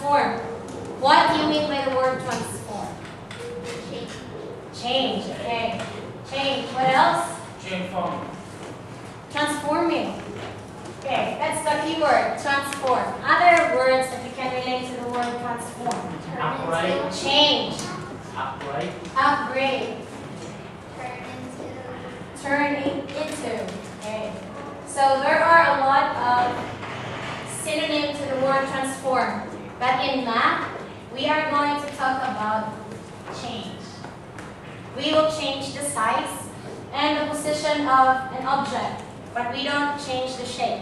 transform. What do you mean by the word transform? Change. Change, okay. Change. What else? Transform. Transforming. Okay, that's the key word, transform. Other words that you can relate to the word transform. Upgrade. Change. Upgrade. Upgrade. Turn into. Turning into. Okay. So there are a lot of synonyms to the word transform. But in math, we are going to talk about change. We will change the size and the position of an object, but we don't change the shape.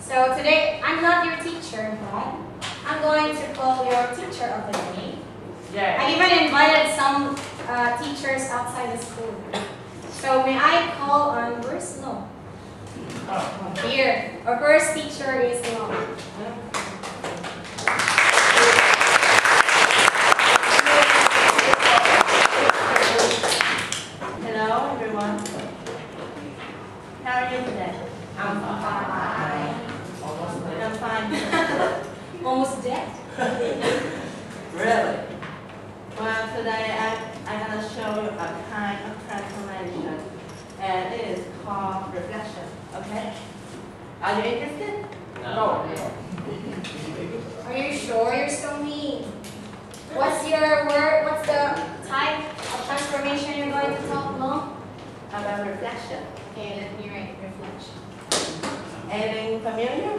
So today, I'm not your teacher, but I'm going to call your teacher of the day. Yeah. I even invited some teachers outside the school. So may I call on first? No. Oh. Here, our first teacher is Long. Hello, everyone. How are you today? I'm fine. I'm fine. Almost dead. Really? Well, today I'm going to show you a kind of transformation, and it is called reflection. Okay? Are you interested? No. Are you sure you're so mean? What's your word? What's the type of transformation you're going to talk about? About reflection. Okay, let me write reflection. Anything familiar?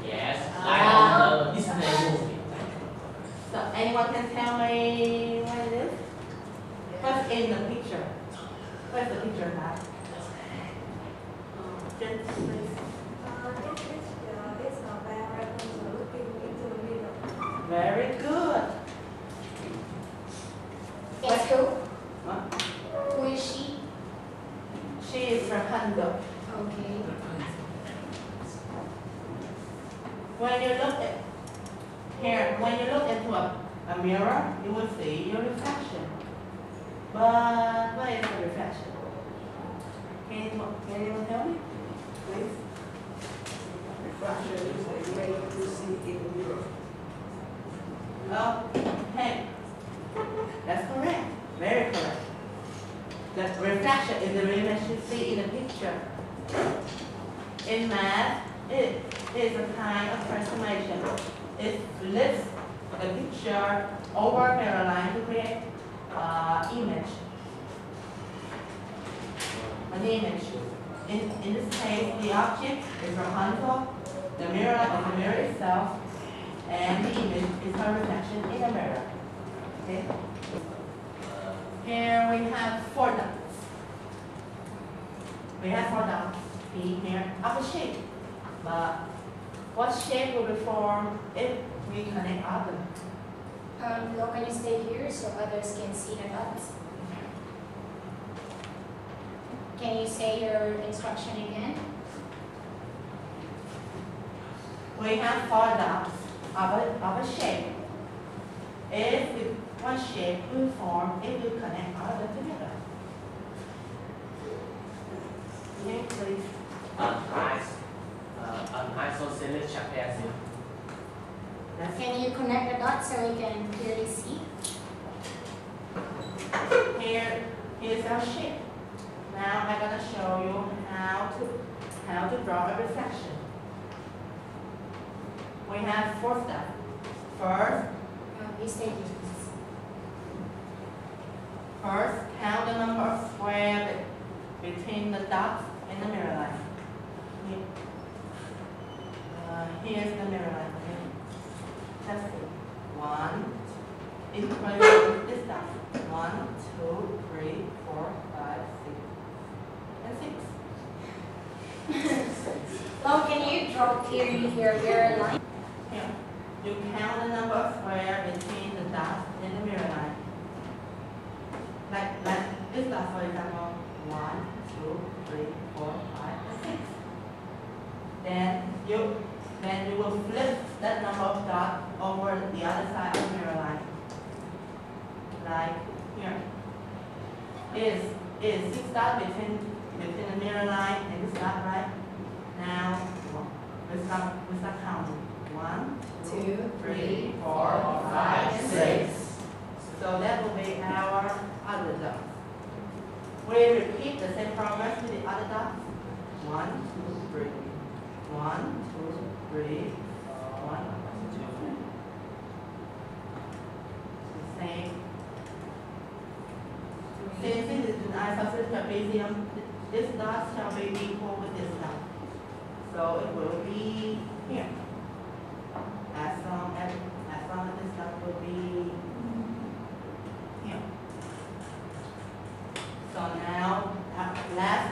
Yes. Like the Disney movie. So anyone can tell me what it is? What's in the picture? What's the picture about? Just please. It's a paragraph looking into the mirror. Very good. It's who? What? Who is she? She is Rapunzel. Okay. When you look at here, when you look into a mirror, you will see your reflection. But what is the reflection? Can you tell me, please? Reflection is a way to see in the mirror. Oh, hey, that's correct. Very correct. The reflection is the image you see in the picture. In math, it is a kind of transformation. It flips the picture over a mirror line to create image. An image. In this case, the object is Rapunzel, the mirror is the mirror itself, and the image is her reflection in the mirror. Okay? Here we have 4 dots. We have 4 dots here of a shape. But what shape will be formed if we connect all them? Lo, can you stay here so others can see the dots? Can you say your instruction again? We have 4 dots of a shape. If one shape will form, it will connect all of them together. Okay, please. An isosceles trapezium. Can you connect the dots so we can clearly see? Here's our shape. Now I'm going to show you how to draw a reflection. We have 4 steps. First, You stay here, please. First, count the number of squares between the dots and the mirror line. Here's the mirror line. Test it. 1, including this dot. 1, 2, 3, 4, 5, 6, and 6. Lo, can you draw clearly your mirror line? Here, you count the number of squares between the dots and the mirror line. Like this dot, for example, 1, 2, 3, 4, 5, and 6. Then you will flip that number of dots over the other side of the mirror line. Like here. Is 6 dots between the mirror line and this dot, right? Now we start counting. 1, 2, 3, 4, 5, 6. So that will be our other dots. We repeat the same progress with the other dots. 1, 2, 3. 1, 2, 3, 1, 2. Same. Since it is an isosceles trapezium, this dot shall be equal with this dot. So it will be here. As long as this dot will be here. So now, last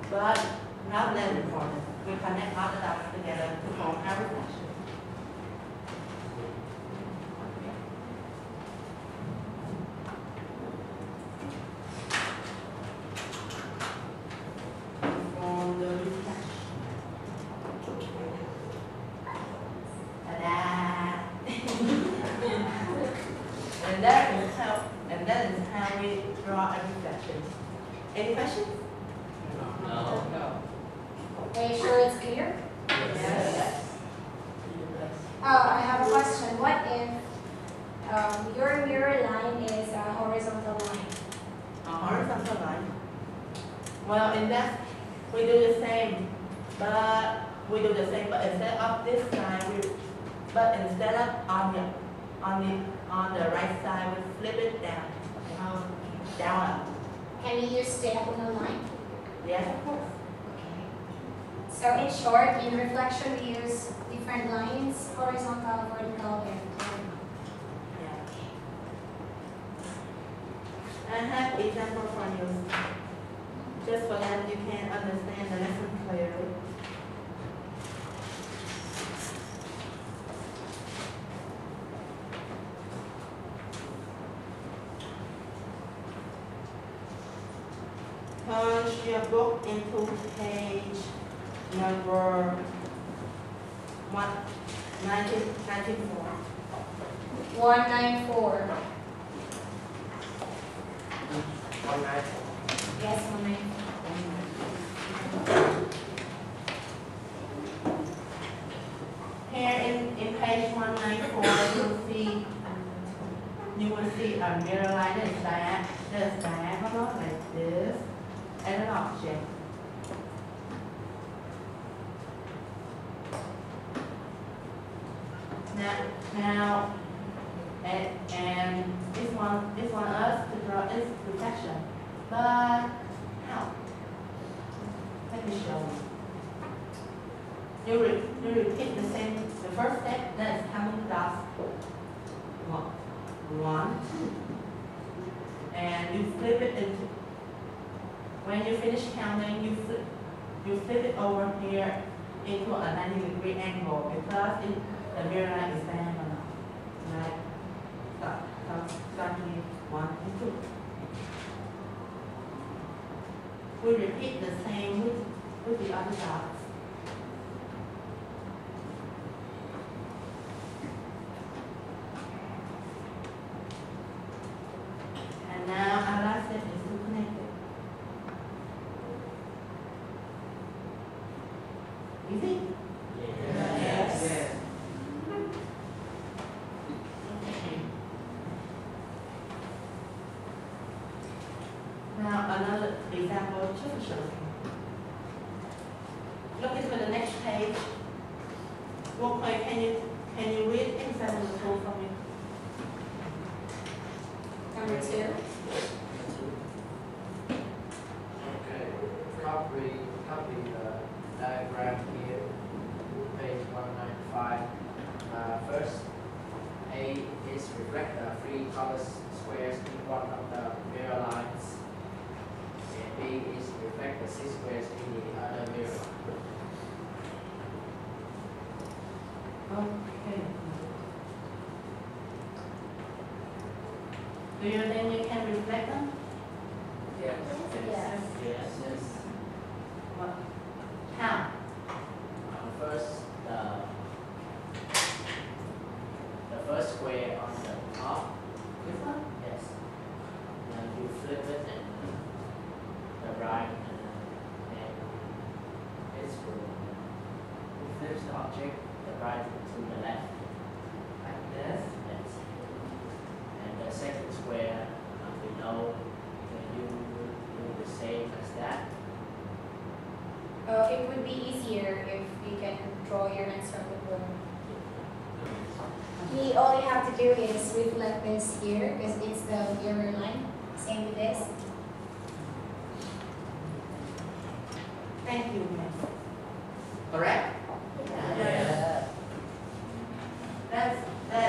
but not less important, we connect all the dots together to form our reflection. Form the reflection. Ta-da! And that is how we draw a reflection. Any questions? No. Are you sure it's clear? Yes. I have a question. What if your mirror line is a horizontal line? A horizontal line. Well, in that we do the same, but instead of this line, instead of on the right side, we flip it down. Down. Can we use diagonal line? Yes, of course. So in short, in reflection, we use different lines, horizontal, vertical, and diagonal. Yeah. I have example for you, just so that you can understand the lesson clearly. Turn your book into page number 194. 194. 194. Yes, 194. Here in page 194, you will see a mirror line that is diagonal like this, and an object. Now, and this one us to draw this reflection, but how? Let me show you. You repeat the first step, that is counting the dots. One, and you flip it into. When you finish counting, you flip it over here into a 90-degree angle because the mirror line is diagonal. Right? Start with 1 and 2. We repeat the same with the other dots. And now our last step is to connect it. Easy? Yes. Now another example to show you. Look into the next page. What can you read example 2 for me? Number 2. Okay, copy the diagram here, page 195. First, A is reflect the 3 color squares in one of the mirror lines, and B is reflect the 6 squares in the other mirror line. Okay. Do you think you can reflect them? Yes. Yes. Yes. What? How? First, the first square on the top. This one? Yes. Then you flip it and the right, and it's blue. You flip the object, the right it would be easier if you can draw your hands from the board. All you have to do is reflect this here because it's the mirror line. Same with this. Thank you, ma'am. Correct? Yeah. That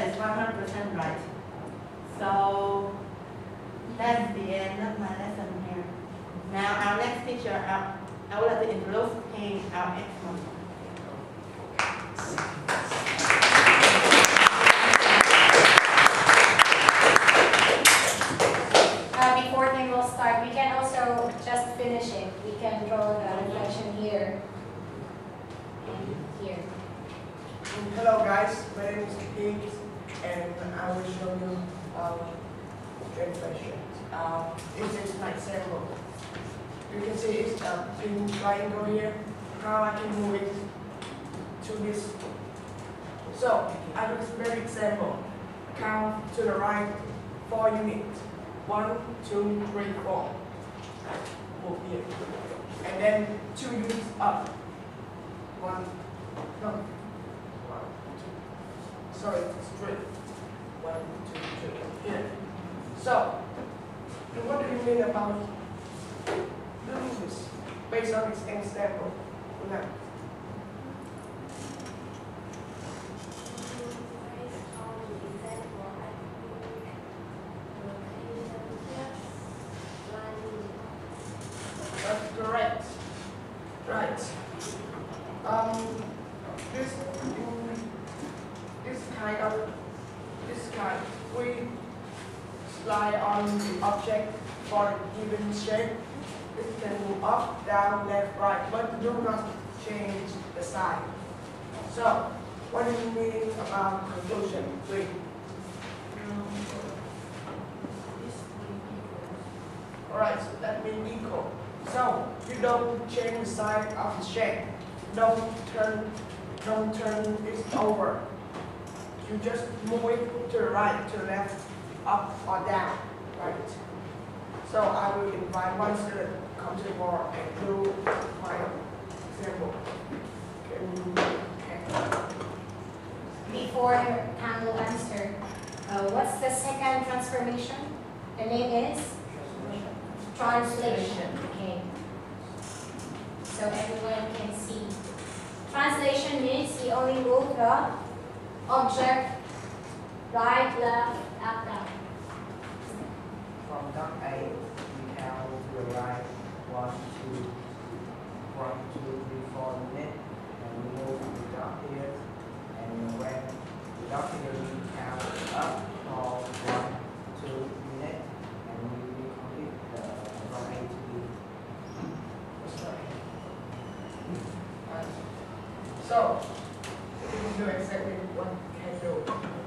is 100% right. So that's the end of my lesson here. Now our next teacher, I would like to introduce him, our ex-mom. Before they will start, we can also just finish it. We can draw the reflection here and here. Hello guys, my name is Pete and I will show you translation. This is my example. You can see it's a pin triangle here. How I can move it to this. So I will very example. Count to the right 4 units. 1, 2, 3, 4. Move here. And then 2 units up. 1, no. 1, 2. Sorry, straight. 1, 2, 3. Here. So, what do you mean about doing this based on this example? Now, that's correct. Right. This kind, we slide on the object for a given shape. It can move up, down, left, right, but do not change the sign. So, what do you mean about conclusion 3? Alright, so that means equal. So, you don't change the sign of the shape. Don't turn it over. You just move it to the right, to the left, up or down. Right. So I will invite one student to come to the board and do my example. Before Kang will answer, what's the second transformation? The name is? Translation. Okay. So everyone can see. Translation means you only move the object right, left, up, down. From dot A, we count to the right 1, 2, 3, 4 units, and we move the dot here. And when the dot here, we count up for 1, 2 units, and we complete from A to B. So you can do exactly what you can do.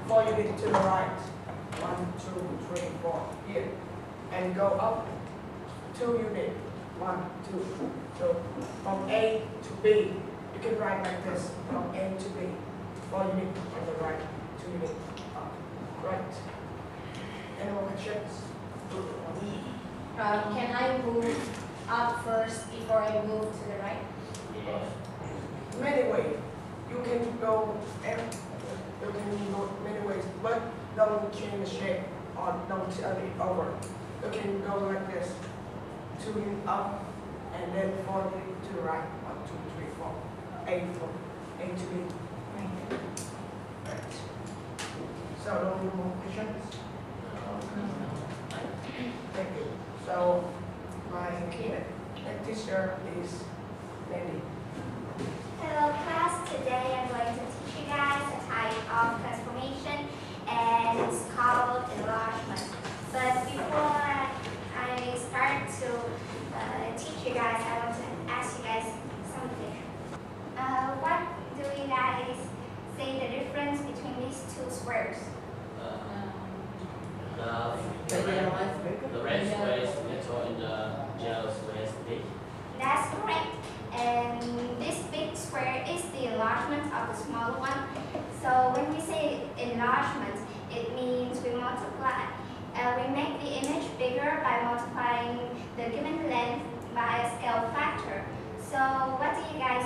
4 units to the right. 1, 2, 3, 4. Here. And go up 2 units. 1, 2. So from A to B, you can write like this. From A to B. 4 units on the right. 2 units up. Right. Any more questions? Can I move up first before I move to the right? Many ways. You can go many ways, but don't change the shape or don't turn it over. You can go like this, 2 units up, and then 4 units to the right. 1, 2, 3, 4. A to B. Right. So, don't need more questions? Thank you. So, my next teacher is Mandy. Hello class, today I'm going to teach you guys a type of transformation and it's called enlargement. But before I start to teach you guys, I want to ask you guys something. What do you guys say the difference between these two squares? The red square is little and the yellow square is big. That's correct. And this big square is the enlargement of the smaller one. So when we say enlargement, it means we multiply, we make the image bigger by multiplying the given length by a scale factor. So what do you guys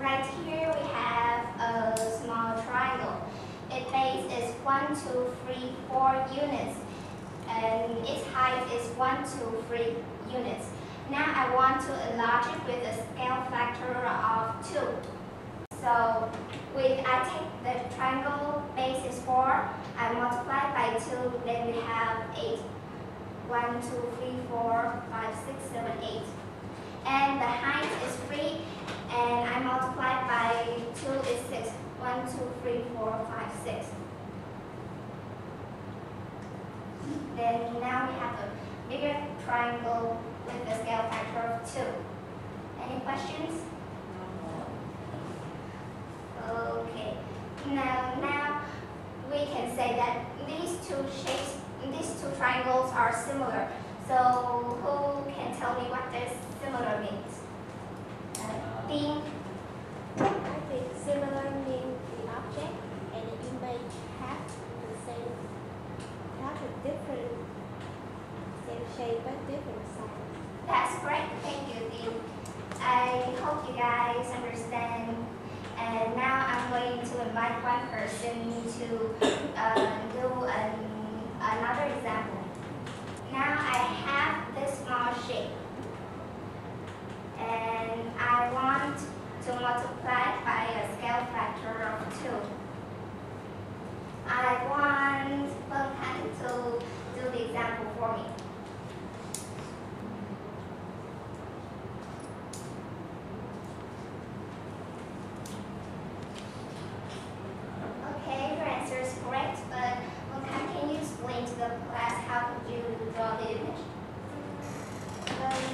Right here we have a small triangle. Its base is 1, 2, 3, 4 units, and its height is 1, 2, 3 units. Now I want to enlarge it with a scale factor of 2. So I take the triangle base is 4, I multiply by 2, then we have 8. 1, 2, 3, 4, 5, 6, 7, 8. And the height is 3, and I multiply by 2 is 6. 1, 2, 3, 4, 5, 6. Then now we have a bigger triangle with a scale factor of 2. Any questions? Okay. Now we can say that these two triangles are similar. So who can tell me what this similar means? Dean? I think similar means the object and the image have a different same shape but different size. That's great. Thank you, Dean. I hope you guys understand. And now I'm going to invite one person to do another example. Now I have this small shape, and I want to multiply by a scale factor of 2. I want Phương to do the example for me. Okay, your answer is correct, but can you explain to the class how could you draw the image?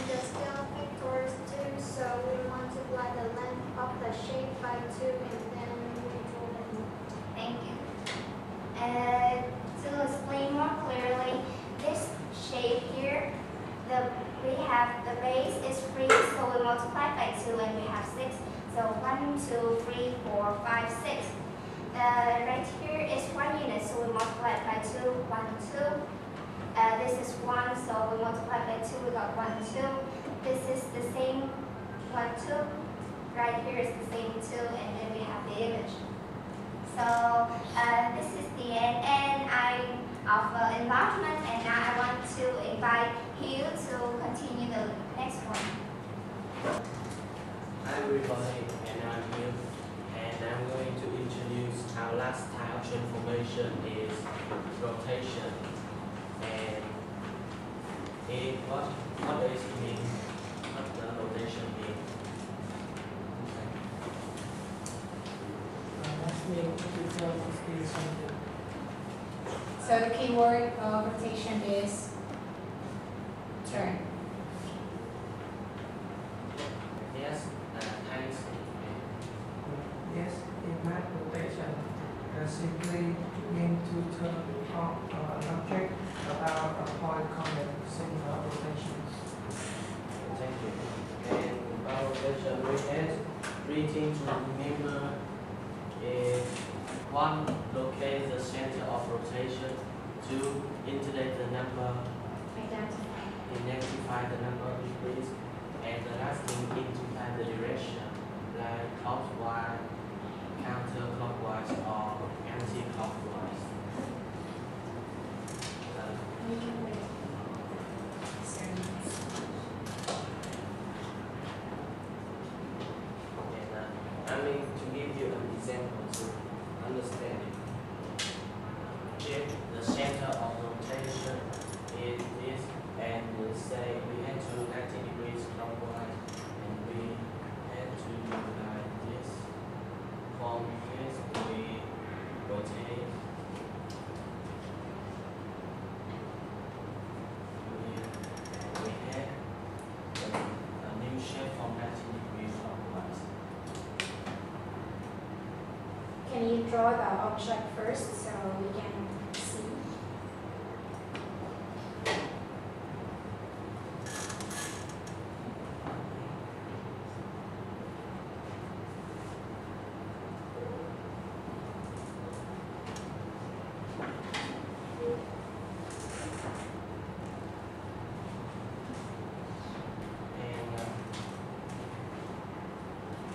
The scale factor is 2, so we multiply the length of the shape by 2 and then we draw the image. Thank you. To explain more clearly, this shape here, we have the base is 3, so we multiply by 2 and we have 6. So 1, 2, 3, 4, 5, 6. Right here is 1 unit, so we multiply by 2, 1, 2. This is 1, so we multiply by 2, we got 1, 2. This is the same 1, 2. Right here is the same 2, and then we have the image. So this is the end of enlargement, and now I want to invite Hugh to continue the next one. Hi everybody, and I'm Hugh, and I'm going to introduce our last type of transformation is rotation. And what does it mean? What the rotation mean? So the keyword of rotation is turn. Yes, thanks. Yes, in math rotation, simply mean to turn an object about a point called singular rotations. Thank you. And about rotation, we have 3 things to remember. Is 1. Locate the center of rotation. 2. Integrate the number. Identify the number of degrees. And the last thing, identify the direction, like clockwise, counterclockwise, or anti-clockwise. I mean, to give you an example to understand it. If the center of rotation is this, and we say we had to 90 degrees clockwise, and we had to do like this. From this, we rotate. We had a new shape from 90 degrees clockwise. Can you draw the object first so we can see?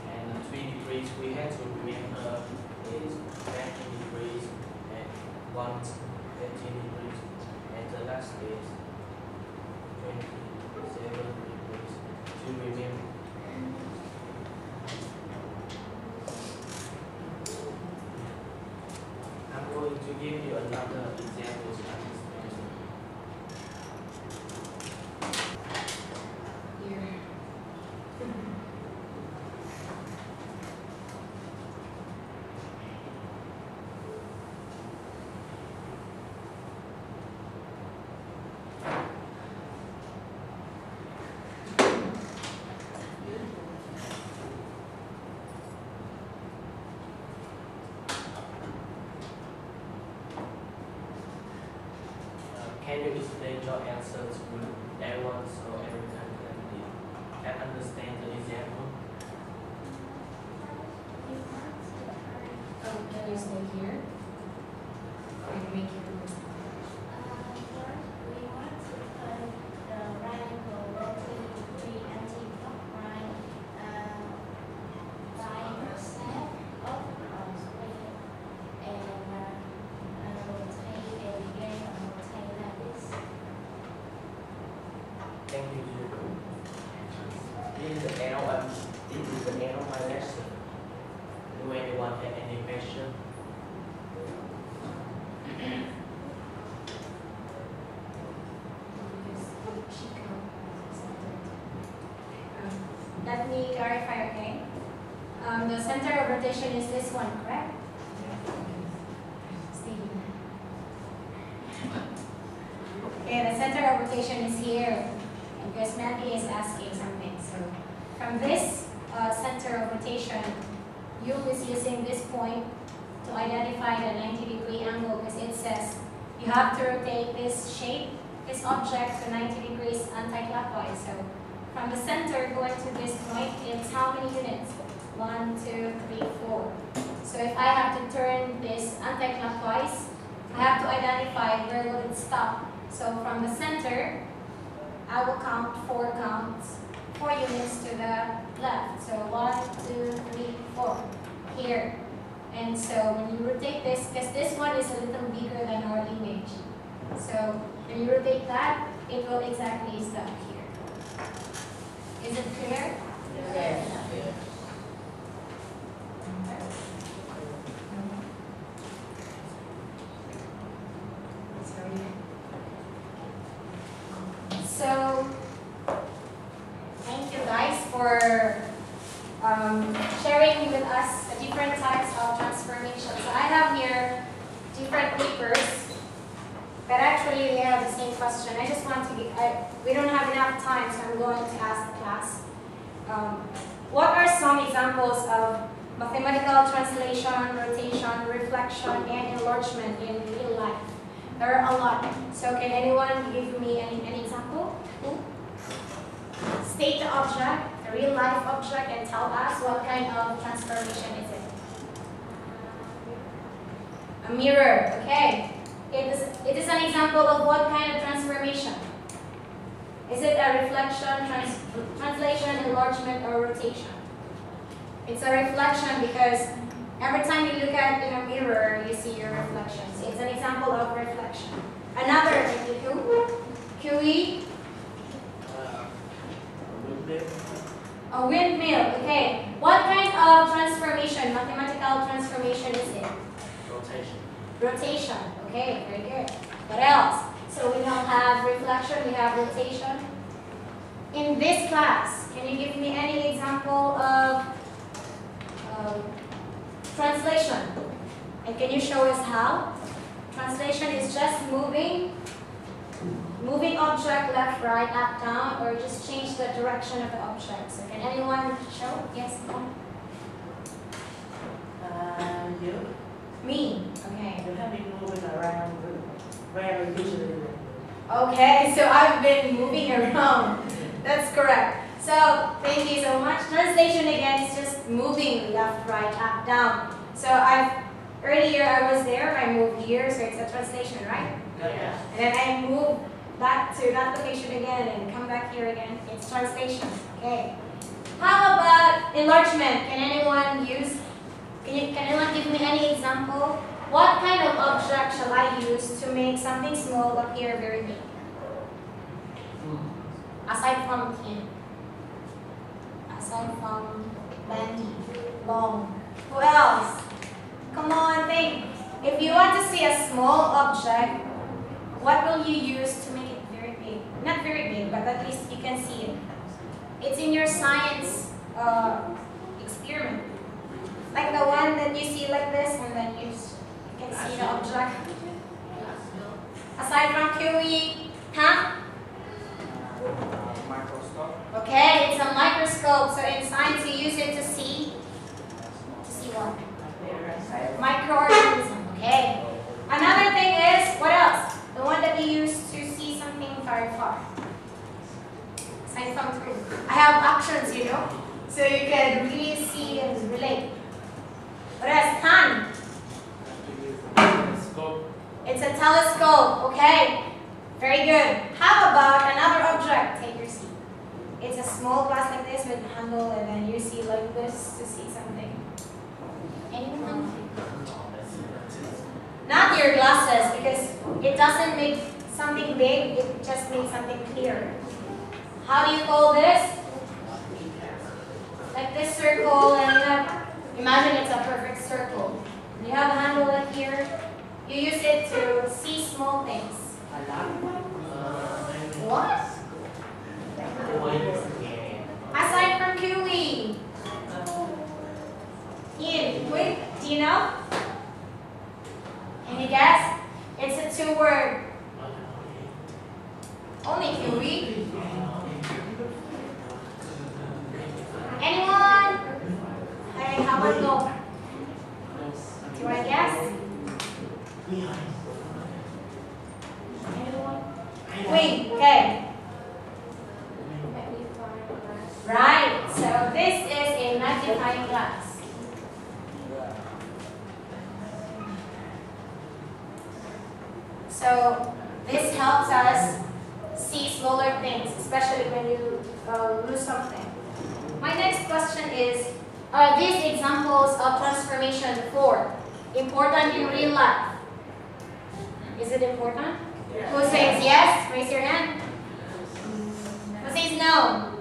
And 3 degrees 180 degrees, and the last is 27 degrees. To remember. I'm going to give you another example to understand. Here. Can you explain your answers to everyone so everyone can understand the example? Oh, can you stay here? Or you make your own? First, we want to put the triangle rotating 3 anti-clockwise by a set of square and rotate and again rotate like this. Thank you, Jude. This is the end of my lesson. Do anyone have any question? Let me clarify, okay? The center of rotation is this one, correct? Stay here. Okay, the center of rotation is here. And because Mandy is asking something. So from this center of rotation, you is using this point to identify the 90-degree angle because it says you have to rotate this shape, this object to 90 degrees anti-clockwise. So from the center going to this point, it's how many units? 1, 2, 3, 4. So if I have to turn this anti-clockwise, I have to identify where will it stop. So from the center, I will count 4 counts, 4 units to the left. So 1, 2, 3, 4 here. And so when you rotate this, because this one is a little bigger than our image. So when you rotate that, it will exactly stop here. Is it clear? Yes. So, thank you guys for sharing with us the different types of transformation. So I have here different papers, but actually they have the same question. I just want to we don't have enough time, so I'm going to ask the class. What are some examples of mathematical translation, rotation, reflection, and enlargement in real life? There are a lot. So can anyone give me an example? State the object, a real life object, and tell us what kind of transformation is it. A mirror, okay. It is an example of what kind of transformation? Is it a reflection, translation, enlargement, or rotation? It's a reflection because every time you look at in a mirror, you see your reflections. It's an example of reflection. Another QE. A windmill. Okay. What kind of transformation, mathematical transformation is it? Rotation. Rotation. Okay, very good. What else? So we now have reflection, we have rotation. In this class, can you give me any example of translation? And can you show us how? Translation is just moving object left, right, up, down, or just change the direction of the object. So can anyone show? Yes? You. Me. Okay. You have been moving around where you usually live. Okay, so I've been moving around. That's correct. So thank you so much. Translation again is just moving left, right, up, down. So earlier I was there, I moved here, so it's a translation, right? Yeah. And then I move back to that location again and come back here again. It's translation. Okay. How about enlargement? Can anyone give me any example What kind of object shall I use to make something small appear very big? Aside from tin. Aside from bendy, long. Who else? Come on, think. If you want to see a small object, what will you use to make it very big? Not very big, but at least you can see it. It's in your science experiment. Like the one that you see like this, and then you can see the object. Aside from QE, huh? Microscope. Okay, it's a microscope. So in science, you use it to see what? Microorganism. Okay. Another thing is, what else? The one that we use to see something very far. Aside from screen. I have actions, you know, so you can really see and relate. What else? Tan. It's a telescope. Okay. Very good. How about another object? Take your seat. It's a small glass like this with a handle, and then you see like this to see something. Anyone? Not your glasses, because it doesn't make something big, it just makes something clear. How do you call this? Like this circle, and you have, imagine it's a perfect circle. You have a handle like here. You use it to see small things. What? Aside from QE. Ian, quick, do you know? Can you guess? It's a 2-word. Only QE. Anyone? Hey, how about no? Do you want to guess? Anyone? Wait, okay. Right, so this is a magnifying glass. So this helps us see smaller things, especially when you lose something. My next question is, are these examples of transformation 4 important in real life? Is it important? Yeah. Who says yes? Raise your hand. Who says no?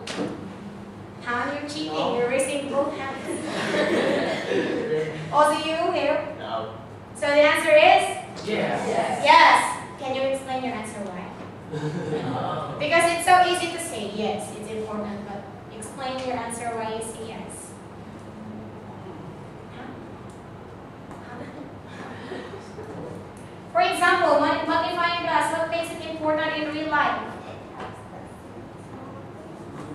How you're cheating? You're raising both hands. Also you here? No. So the answer is? Yes. Yes. Can you explain your answer why? Because it's so easy to say yes, it's important, but explain your answer why you say yes. For example, magnifying glass, what makes it important in real life?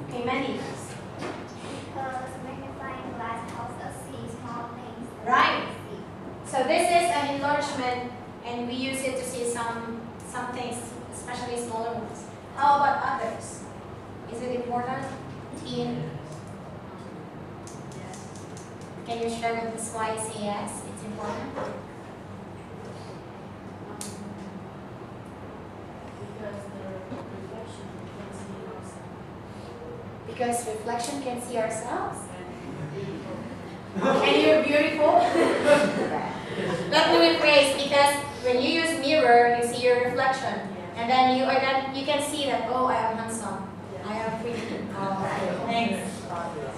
Okay, Mandy. Because magnifying glass helps us see small things. Right. So this is an enlargement, and we use it to see some things, especially smaller ones. How about others? Is it important? Teen? Can you share with us why you say yes? It's important. Because reflection can see ourselves. And you're beautiful. Let me rephrase, because when you use mirror, you see your reflection. And then you can see that, oh, I am handsome. I am pretty. Oh, thanks.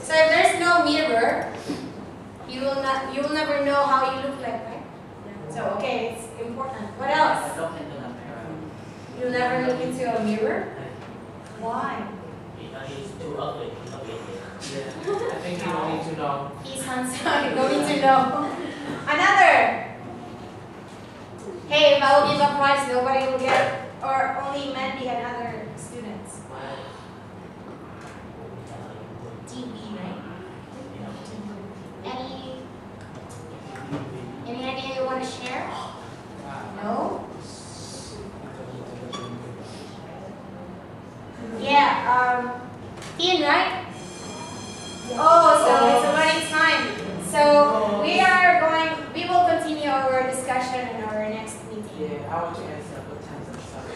So if there's no mirror, you will never know how you look like, right? So okay, it's important. What else? You'll never look into a mirror? Why? He's too ugly. I think you don't need to know. He's handsome. You don't need to know. Another. Hey, if I will give a prize, nobody will get, or only Mandy and other students. DB, right? Any idea you want to share? No? Yeah, Ian, right? Oh, so it's already time. So we will continue our discussion in our next meeting. Yeah, I want to answer what times and stuff.